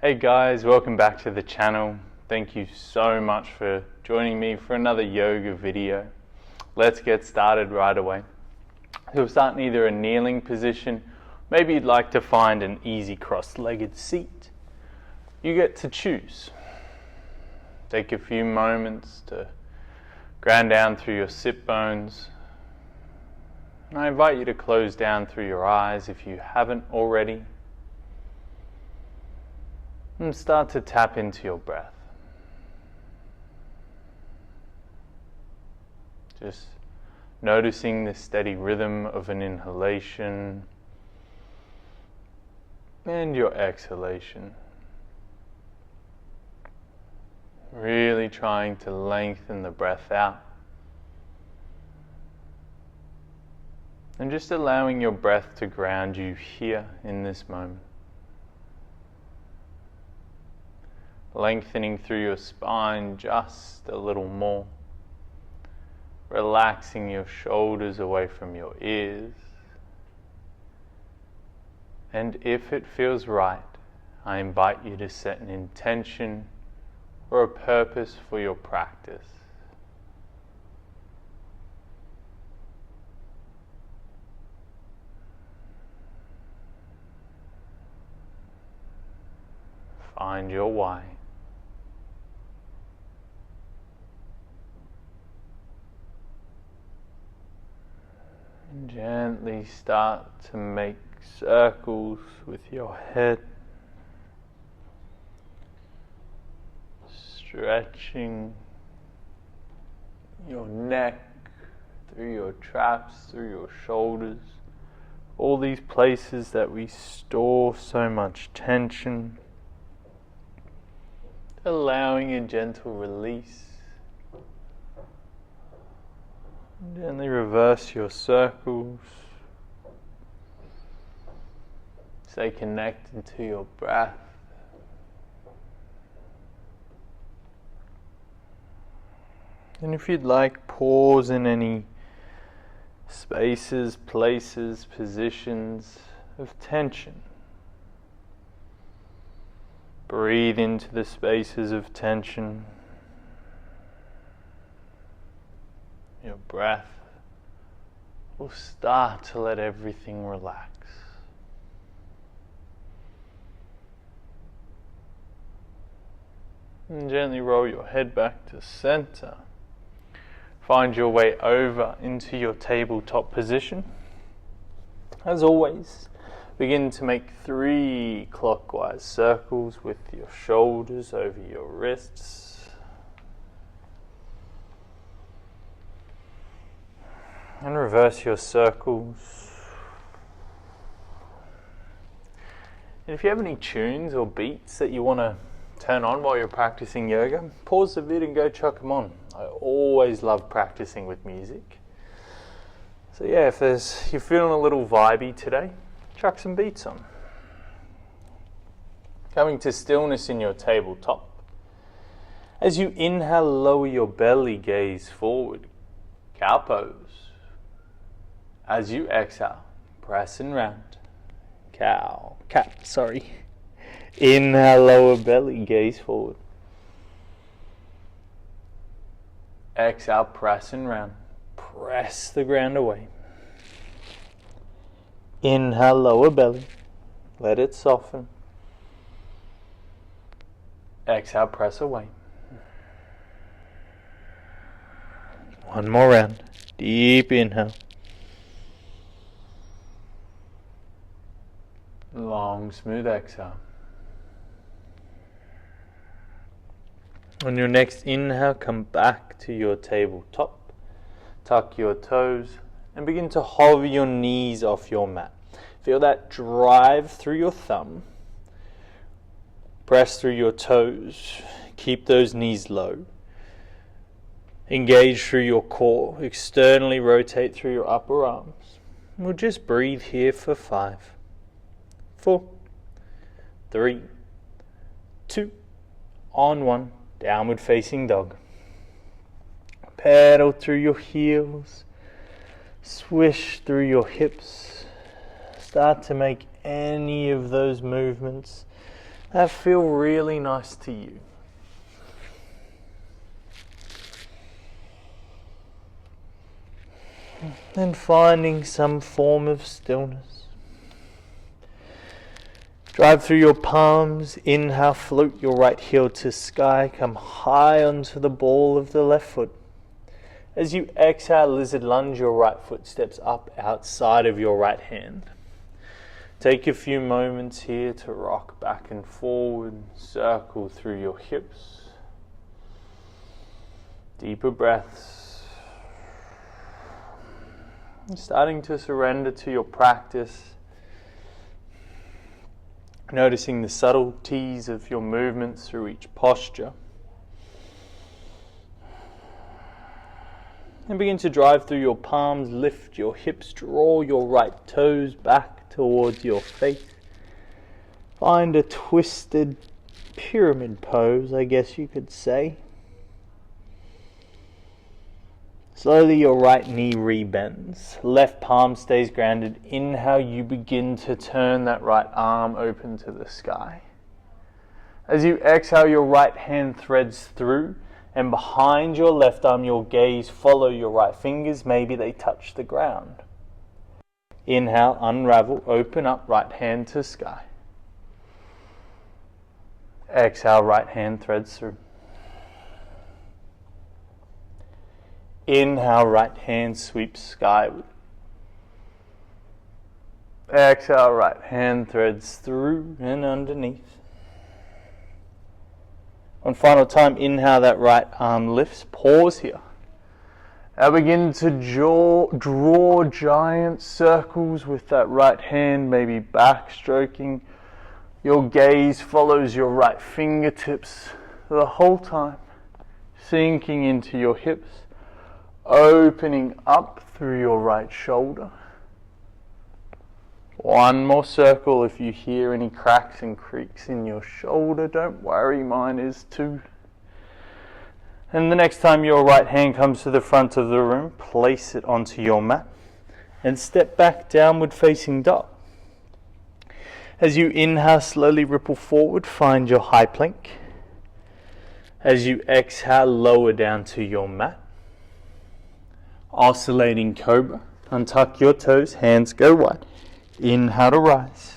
Hey guys, welcome back to the channel. Thank you so much for joining me for another yoga video. Let's get started right away. You'll start in either a kneeling position, maybe you'd like to find an easy cross-legged seat. You get to choose. Take a few moments to ground down through your sit bones. And I invite you to close down through your eyes if you haven't already. And start to tap into your breath. Just noticing the steady rhythm of an inhalation and your exhalation. Really trying to lengthen the breath out. And just allowing your breath to ground you here in this moment. Lengthening through your spine just a little more. Relaxing your shoulders away from your ears. And if it feels right, I invite you to set an intention or a purpose for your practice. Find your why. And gently start to make circles with your head, stretching your neck through your traps, through your shoulders, all these places that we store so much tension, allowing a gentle release. Gently reverse your circles. Stay connected to your breath. And if you'd like, pause in any spaces, places, positions of tension. Breathe into the spaces of tension. Your breath will start to let everything relax. And gently roll your head back to center. Find your way over into your tabletop position. As always, begin to make 3 clockwise circles with your shoulders over your wrists. And reverse your circles. And if you have any tunes or beats that you want to turn on while you're practicing yoga, pause the vid and go chuck them on. I always love practicing with music. So yeah, if you're feeling a little vibey today, chuck some beats on. Coming to stillness in your tabletop. As you inhale, lower your belly, gaze forward, cow pose. As you exhale, press and round. Cat, sorry. Inhale, lower belly, gaze forward. Exhale, press and round. Press the ground away. Inhale, lower belly. Let it soften. Exhale, press away. One more round. Deep inhale. Long, smooth exhale. On your next inhale, come back to your tabletop. Tuck your toes and begin to hover your knees off your mat. Feel that drive through your thumb. Press through your toes. Keep those knees low. Engage through your core. Externally rotate through your upper arms. We'll just breathe here for 5, 4, 3, 2, on 1, downward facing dog. Pedal through your heels, swish through your hips. Start to make any of those movements that feel really nice to you. Then finding some form of stillness. Drive through your palms. Inhale, float your right heel to sky. Come high onto the ball of the left foot. As you exhale, lizard lunge, your right foot steps up outside of your right hand. Take a few moments here to rock back and forward, circle through your hips. Deeper breaths. Starting to surrender to your practice. Noticing the subtleties of your movements through each posture. And begin to drive through your palms, lift your hips, draw your right toes back towards your face. Find a twisted pyramid pose, I guess you could say. Slowly your right knee rebends. Left palm stays grounded. Inhale, you begin to turn that right arm open to the sky. As you exhale, your right hand threads through, and behind your left arm, your gaze follow your right fingers. Maybe they touch the ground. Inhale, unravel, open up, right hand to sky. Exhale, right hand threads through. Inhale, right hand sweeps skyward. Exhale, right hand threads through and underneath. One final time, inhale, that right arm lifts. Pause here. Now begin to draw giant circles with that right hand, maybe backstroking. Your gaze follows your right fingertips the whole time, sinking into your hips, opening up through your right shoulder. One more circle. If you hear any cracks and creaks in your shoulder, don't worry, mine is too. And the next time your right hand comes to the front of the room, place it onto your mat and step back, downward facing dog. As you inhale, slowly ripple forward, find your high plank. As you exhale, lower down to your mat. Oscillating cobra. Untuck your toes, hands go wide. Inhale to rise.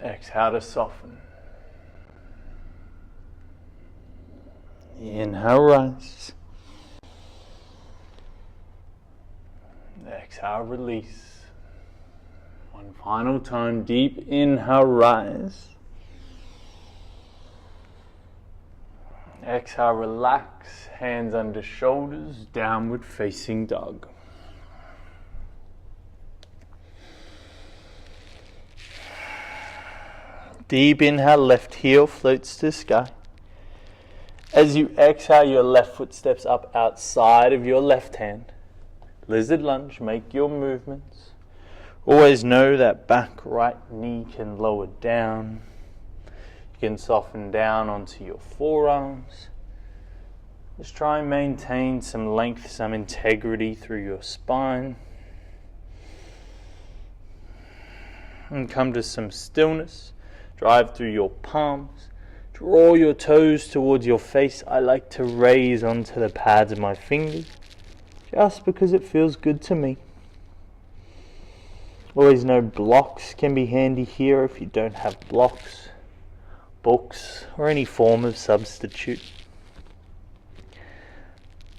Exhale to soften. Inhale, rise. Exhale, release. One final time, deep inhale, rise. Exhale, relax, hands under shoulders, downward facing dog. Deep inhale, left heel floats to sky. As you exhale, your left foot steps up outside of your left hand. Lizard lunge, make your movements. Always know that back right knee can lower down. You can soften down onto your forearms. Just try and maintain some length, some integrity through your spine. And come to some stillness. Drive through your palms. Draw your toes towards your face. I like to raise onto the pads of my fingers, just because it feels good to me. Always know blocks can be handy here if you don't have blocks, books, or any form of substitute.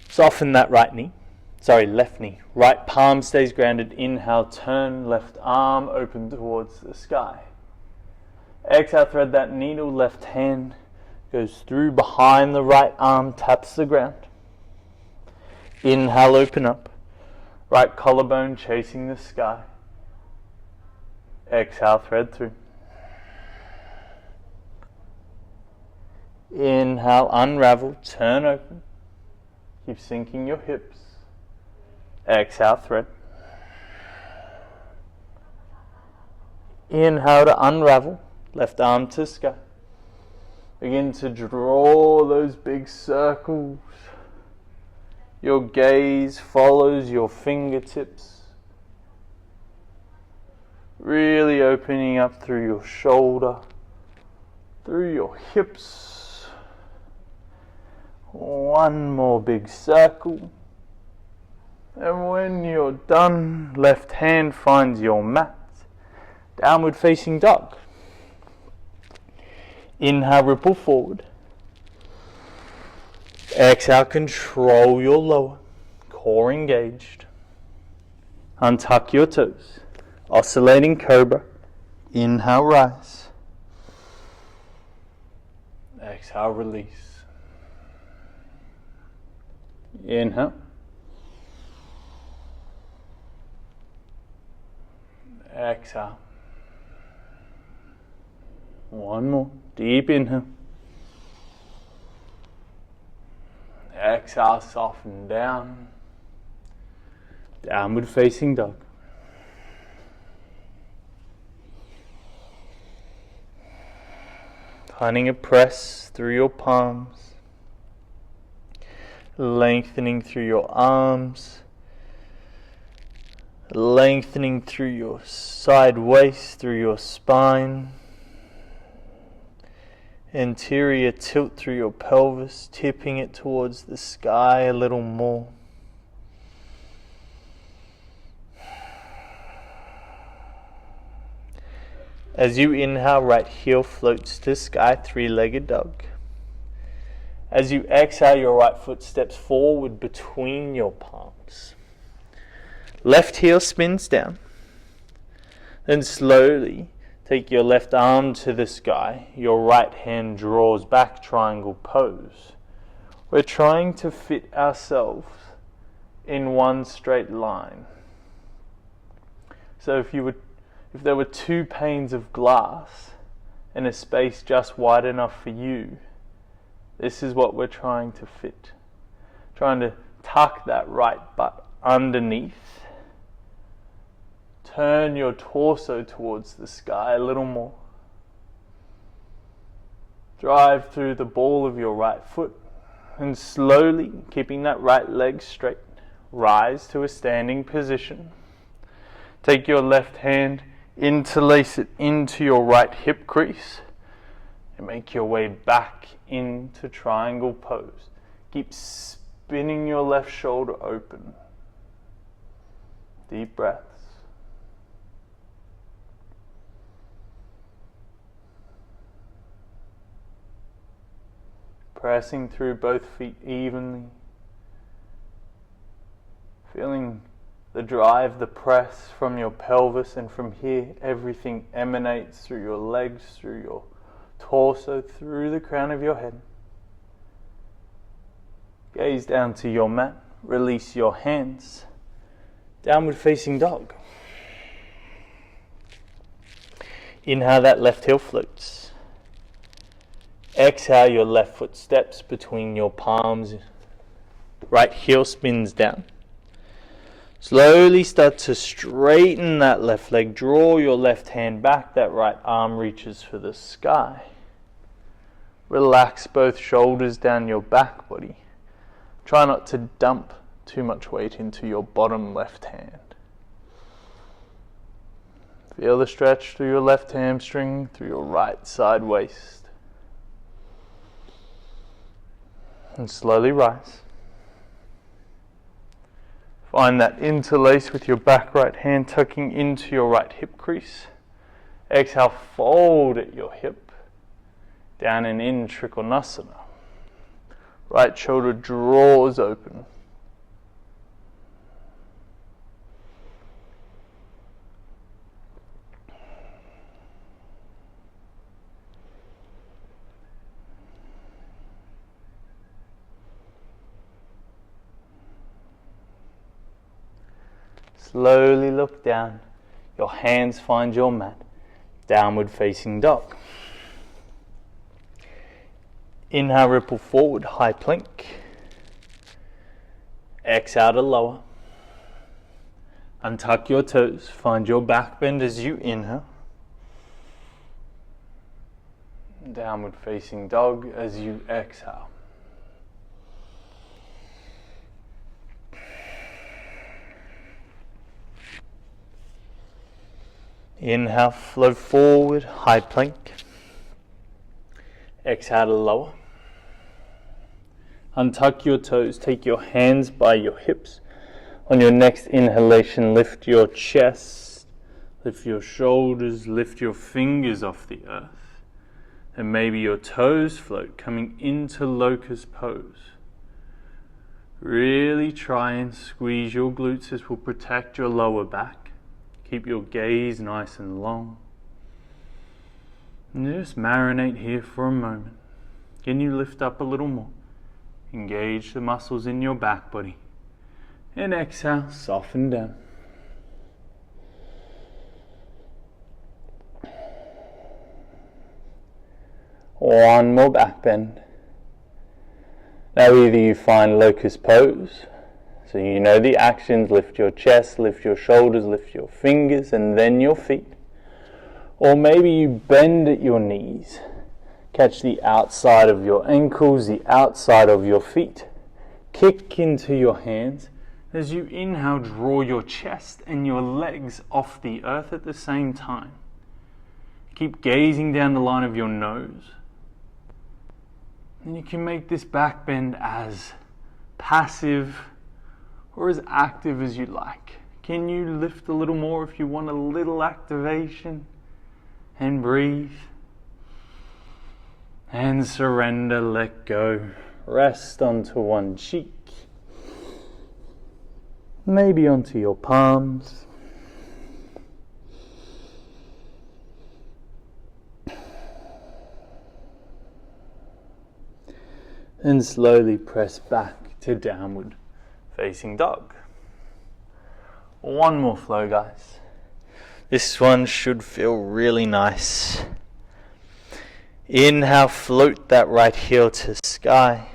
Soften that left knee. Right palm stays grounded. Inhale, turn, left arm open towards the sky. Exhale, thread that needle, left hand goes through behind the right arm, taps the ground. Inhale, open up. Right collarbone chasing the sky. Exhale, thread through. Inhale, unravel, turn open. Keep sinking your hips. Exhale, thread. Inhale to unravel. Left arm to sky. Begin to draw those big circles. Your gaze follows your fingertips. Really opening up through your shoulder, through your hips. One more big circle. And when you're done, left hand finds your mat. Downward facing dog. Inhale, ripple forward. Exhale, control your lower. Core engaged. Untuck your toes. Oscillating cobra. Inhale, rise. Exhale, release. Inhale. Exhale. One more. Deep inhale. Exhale, soften down. Downward facing dog. Finding a press through your palms. Lengthening through your arms. Lengthening through your side waist, through your spine. Anterior tilt through your pelvis, tipping it towards the sky a little more. As you inhale, right heel floats to sky, three-legged dog. As you exhale, your right foot steps forward between your palms. Left heel spins down. Then slowly take your left arm to the sky. Your right hand draws back, triangle pose. We're trying to fit ourselves in one straight line. So if there were two panes of glass and a space just wide enough for you, this is what we're trying to fit. Trying to tuck that right butt underneath. Turn your torso towards the sky a little more. Drive through the ball of your right foot and slowly, keeping that right leg straight, rise to a standing position. Take your left hand, interlace it into your right hip crease and make your way back into triangle pose. Keep spinning your left shoulder open. Deep breaths. Pressing through both feet evenly. Feeling the drive, the press from your pelvis, and from here everything emanates through your legs, through your torso, through the crown of your head. Gaze down to your mat. Release your hands. Downward facing dog. Inhale, that left heel floats. Exhale, your left foot steps between your palms. Right heel spins down. Slowly start to straighten that left leg. Draw your left hand back. That right arm reaches for the sky. Relax both shoulders down your back body. Try not to dump too much weight into your bottom left hand. Feel the stretch through your left hamstring, through your right side waist. And slowly rise. Find that interlace with your back right hand tucking into your right hip crease. Exhale, fold at your hip. Down and in, Trikonasana. Right shoulder draws open. Slowly look down. Your hands find your mat. Downward facing dog. Inhale, ripple forward, high plank. Exhale to lower. Untuck your toes. Find your back bend as you inhale. Downward facing dog as you exhale. Inhale, float forward, high plank. Exhale to lower. Untuck your toes, take your hands by your hips. On your next inhalation, lift your chest, lift your shoulders, lift your fingers off the earth. And maybe your toes float, coming into locust pose. Really try and squeeze your glutes. This will protect your lower back. Keep your gaze nice and long. And just marinate here for a moment. Can you lift up a little more? Engage the muscles in your back body. And exhale, soften down. One more back bend. Now either you find locust pose, so you know the actions, lift your chest, lift your shoulders, lift your fingers, and then your feet. Or maybe you bend at your knees. Catch the outside of your ankles, the outside of your feet. Kick into your hands. As you inhale, draw your chest and your legs off the earth at the same time. Keep gazing down the line of your nose. And you can make this back bend as passive or as active as you like. Can you lift a little more if you want a little activation? And breathe. And surrender, let go. Rest onto one cheek. Maybe onto your palms. And slowly press back to downward facing dog. One more flow, guys. This one should feel really nice. Inhale, float that right heel to sky.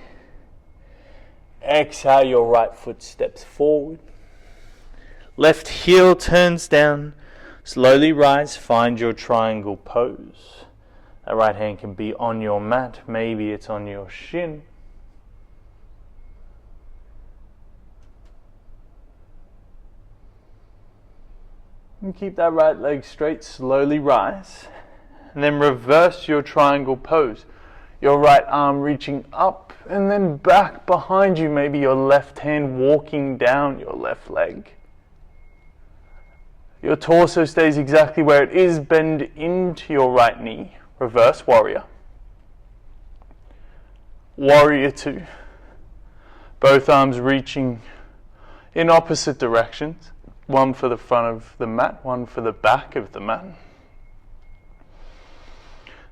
Exhale, your right foot steps forward. Left heel turns down. Slowly rise, find your triangle pose. That right hand can be on your mat, maybe it's on your shin. And keep that right leg straight, slowly rise. And then reverse your triangle pose. Your right arm reaching up and then back behind you. Maybe your left hand walking down your left leg. Your torso stays exactly where it is. Bend into your right knee. Reverse warrior. Warrior two. Both arms reaching in opposite directions. One for the front of the mat, one for the back of the mat.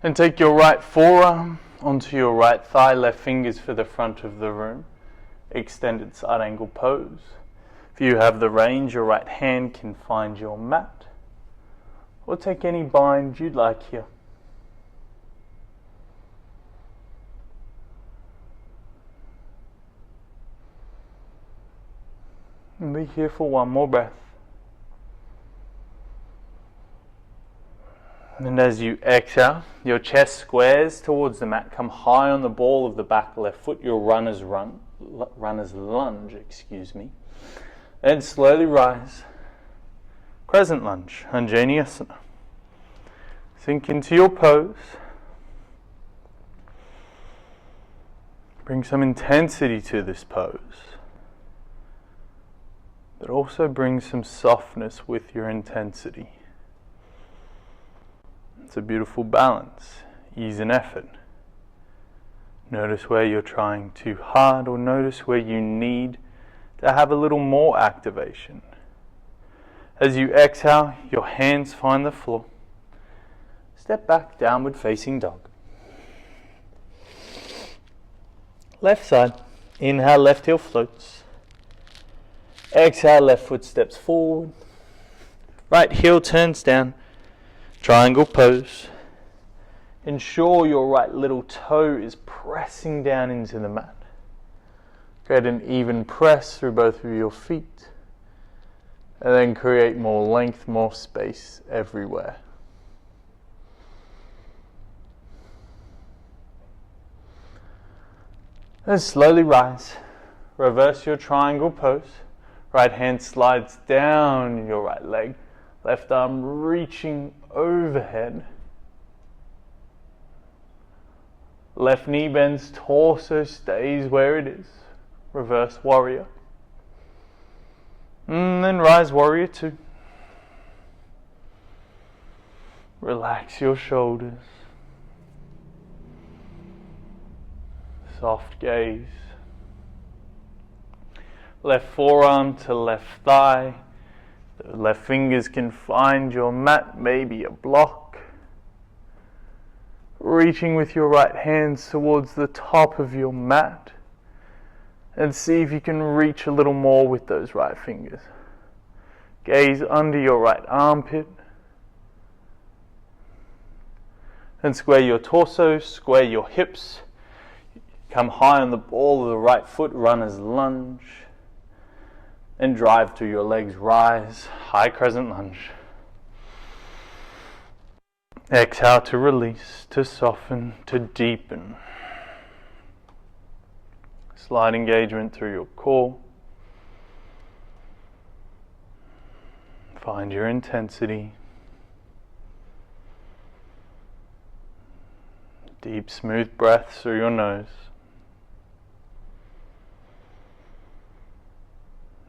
And take your right forearm onto your right thigh, left fingers for the front of the room. Extended side angle pose. If you have the range, your right hand can find your mat. Or take any bind you'd like here. And be here for one more breath. And as you exhale, your chest squares towards the mat. Come high on the ball of the back left foot, your runner's lunge, Then slowly rise. Crescent lunge, Anjaneyasana. Sink into your pose. Bring some intensity to this pose. But also bring some softness with your intensity. It's a beautiful balance, ease and effort. Notice where you're trying too hard, or notice where you need to have a little more activation. As you exhale, your hands find the floor. Step back, downward facing dog. Left side, inhale, left heel floats. Exhale, left foot steps forward. Right heel turns down. Triangle pose. Ensure your right little toe is pressing down into the mat. Get an even press through both of your feet. And then create more length, more space everywhere. Then slowly rise. Reverse your triangle pose. Right hand slides down your right leg. Left arm reaching overhead. Left knee bends, torso stays where it is. Reverse warrior. And then rise warrior 2. Relax your shoulders. Soft gaze. Left forearm to left thigh. The left fingers can find your mat, maybe a block. Reaching with your right hands towards the top of your mat. And see if you can reach a little more with those right fingers. Gaze under your right armpit. And square your torso, square your hips. Come high on the ball of the right foot, runner's lunge. And drive through your legs, rise, high crescent lunge. Exhale to release, to soften, to deepen. Slight engagement through your core. Find your intensity. Deep, smooth breaths through your nose.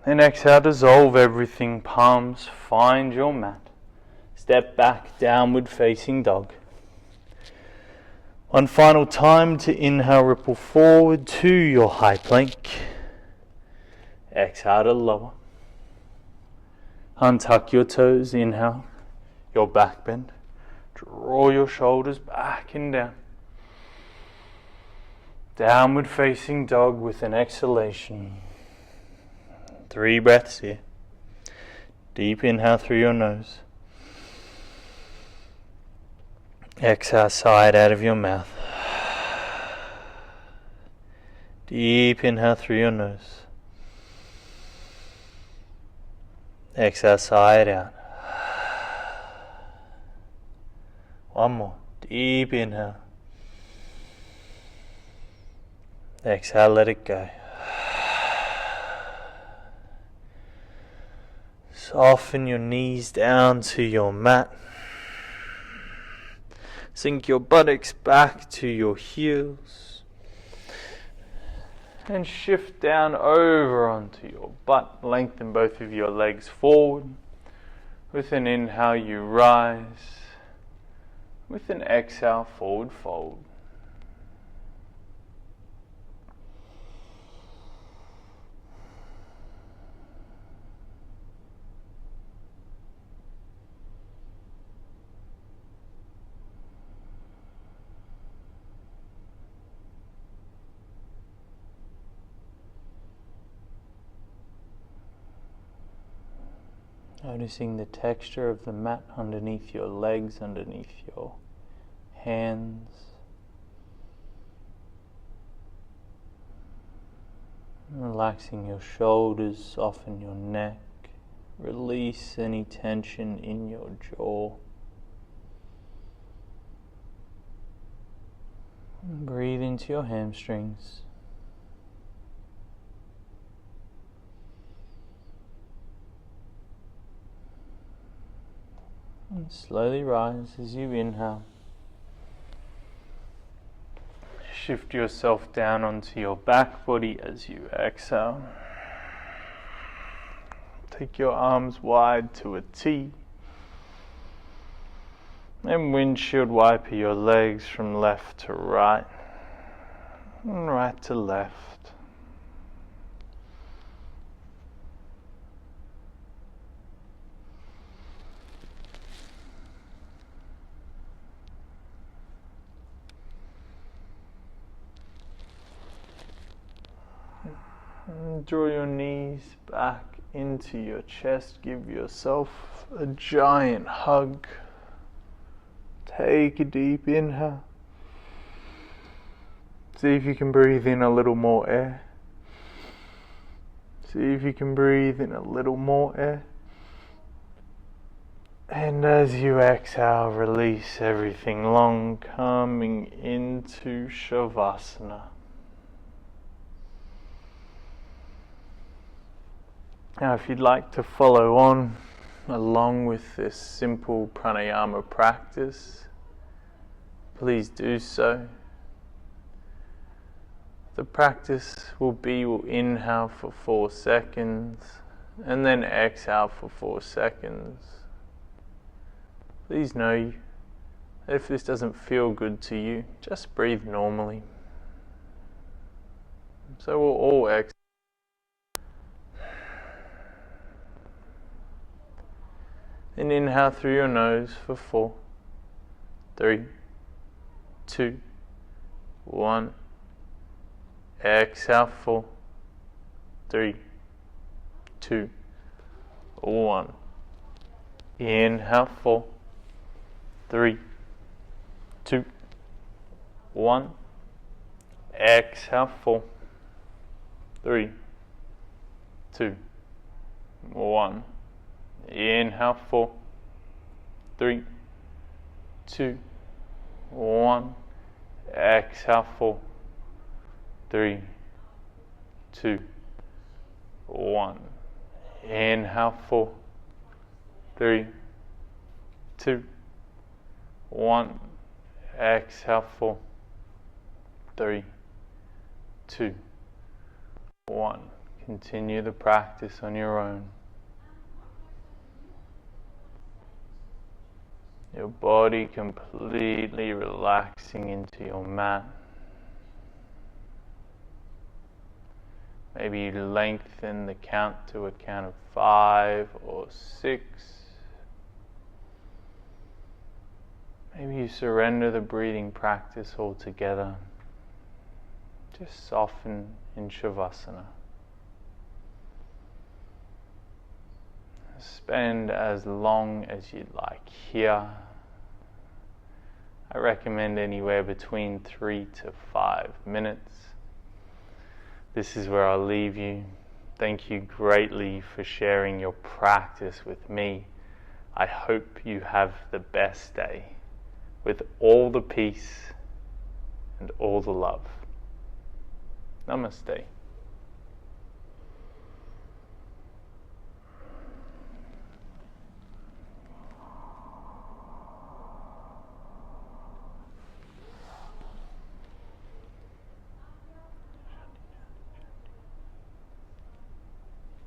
And exhale, dissolve everything, palms, find your mat. Step back, downward facing dog. One final time to inhale, ripple forward to your high plank. Exhale to lower. Untuck your toes, inhale, your back bend. Draw your shoulders back and down. Downward facing dog with an exhalation. 3 breaths here. Deep inhale through your nose. Exhale, side out of your mouth. Deep inhale through your nose. Exhale, side out. One more. Deep inhale. Exhale, let it go. Soften your knees down to your mat. Sink your buttocks back to your heels. And shift down over onto your butt. Lengthen both of your legs forward. With an inhale, you rise. With an exhale, forward fold. Noticing the texture of the mat underneath your legs, underneath your hands. Relaxing your shoulders, soften your neck. Release any tension in your jaw. And breathe into your hamstrings. And slowly rise as you inhale. Shift yourself down onto your back body as you exhale. Take your arms wide to a T. And windshield wiper your legs from left to right and right to left. And draw your knees back into your chest. Give yourself a giant hug. Take a deep inhale. See if you can breathe in a little more air. See if you can breathe in a little more air. And as you exhale, release everything long, coming into Shavasana. Now if you'd like to follow on, along with this simple pranayama practice, please do so. The practice will be, we'll inhale for 4 seconds and then exhale for 4 seconds. Please know that if this doesn't feel good to you, just breathe normally. So we'll all exhale. And inhale through your nose for 4, 3, 2, 1. Exhale 4, 3, 2, 1. Inhale 4, 3, 2, 1. Exhale 4, 3, 2, 1. Inhale 4, 3, 2, 1. Exhale 4, 3, 2, 1. Inhale 4, 3, 2, 1. Exhale 4, 3, 2, 1. Continue the practice on your own. Your body completely relaxing into your mat. Maybe you lengthen the count to a count of 5 or 6. Maybe you surrender the breathing practice altogether. Just soften in Shavasana. Spend as long as you'd like here. I recommend anywhere between 3 to 5 minutes. This is where I'll leave you. Thank you greatly for sharing your practice with me. I hope you have the best day with all the peace and all the love. Namaste.